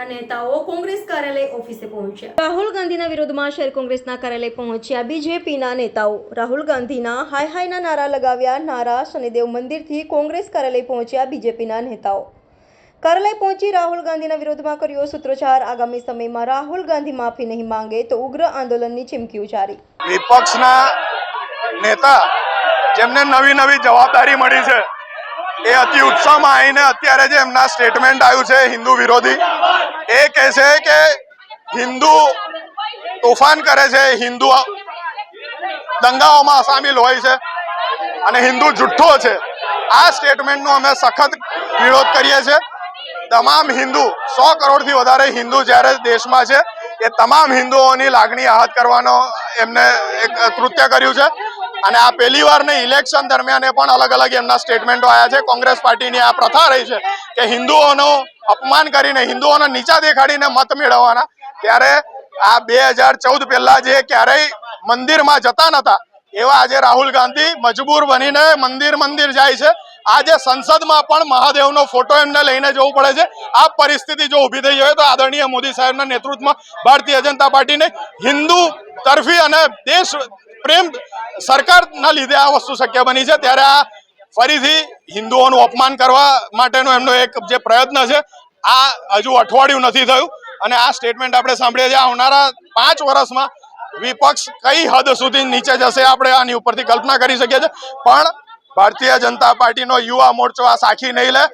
નેતાઓ કોંગ્રેસ કાર્યાલય ઓફિસે પહોંચ્યા। રાહુલ ગાંધીના વિરોધમાં શહેર કોંગ્રેસના કાર્યાલય પહોંચ્યા બીજેપીના નેતાઓ। રાહુલ ગાંધીના હાય હાયના નારા લગાવ્યા। નારા શનિદેવ મંદિરથી કોંગ્રેસ કાર્યાલય પહોંચ્યા બીજેપીના નેતાઓ। કાર્યાલય પહોંચી રાહુલ ગાંધીના વિરોધમાં કર્યો સૂત્રોચ્ચાર। આગામી સમયમાં રાહુલ ગાંધી માફી નહીં માંગે તો ઉગ્ર આંદોલનની ચીમકી ઉચ્ચારી। વિપક્ષના નેતા જેમને નવી જવાબદારી મળી છે એ અતિ ઉત્સાહમાં આવીને અત્યારે જે એમના સ્ટેટમેન્ટ આવ્યું છે હિન્દુ વિરોધી, એ કહે છે કે હિન્દુ તોફાન કરે છે, હિન્દુ દંગાઓમાં સામેલ હોય છે અને હિન્દુ જુઠ્ઠો છે। આ સ્ટેટમેન્ટનો અમે સખત વિરોધ કરીએ છીએ। તમામ હિન્દુ 100 કરોડથી વધારે હિન્દુ જ્યારે દેશમાં છે એ તમામ હિન્દુઓની લાગણી આહત કરવાનો એમને એક કૃત્ય કર્યું છે અને આ પહેલી વાર નહીં, ઇલેક્શન દરમિયાન પણ અલગ એમના સ્ટેટમેન્ટો આવ્યા છે। કોંગ્રેસ પાર્ટીની આ પ્રથા રહી છે કે હિન્દુઓનું અપમાન કરીને, હિન્દુઓને નીચા દેખાડીને મત મેળવવાના। ત્યારે આ 2014 પહેલા જે ક્યારેય મંદિરમાં જતા નતા એવા આજે રાહુલ ગાંધી મજબૂર બનીને મંદિર જાય છે। આજે સંસદમાં પણ મહાદેવનો ફોટો એમને લઈને જવું પડે છે। આ પરિસ્થિતિ જો ઊભી થઈ હોય તો આદરણીય મોદી સાહેબના નેતૃત્વમાં ભારતીય જનતા પાર્ટીને હિન્દુ તરફી અને દેશ પ્રેમ સરકારના લીધે આ વસ્તુ શક્ય બની છે। ત્યારે આ ફરીથી હિન્દુઓનું અપમાન કરવા માટેનો એમનો એક જે પ્રયત્ન છે, આ હજુ અઠવાડિયું નથી થયું અને આ સ્ટેટમેન્ટ આપણે સાંભળીએ છીએ। આવનારા 5 વર્ષમાં વિપક્ષ કઈ હદ સુધી નીચે જશે આપણે આની ઉપરથી કલ્પના કરી શકીએ છીએ, પણ ભારતીય જનતા પાર્ટીનો યુવા મોરચો આ સાખી નહીં લે।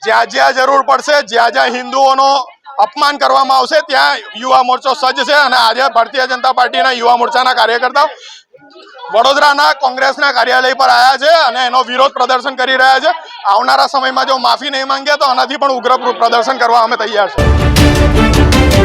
જ્યાં જરૂર પડશે, જ્યાં હિન્દુઓનો અપમાન કરવામાં આવશે ત્યાં યુવા મોરચો સજ્જ છે અને આજે ભારતીય જનતા પાર્ટીના યુવા મોરચાના કાર્યકર્તાઓ વડોદરાના કોંગ્રેસના કાર્યાલય પર આવ્યા છે અને એનો વિરોધ પ્રદર્શન કરી રહ્યા છે। આવનારા સમયમાં જો માફી નહીં માંગે તો આનાથી પણ ઉગ્ર પ્રદર્શન કરવા અમે તૈયાર છીએ।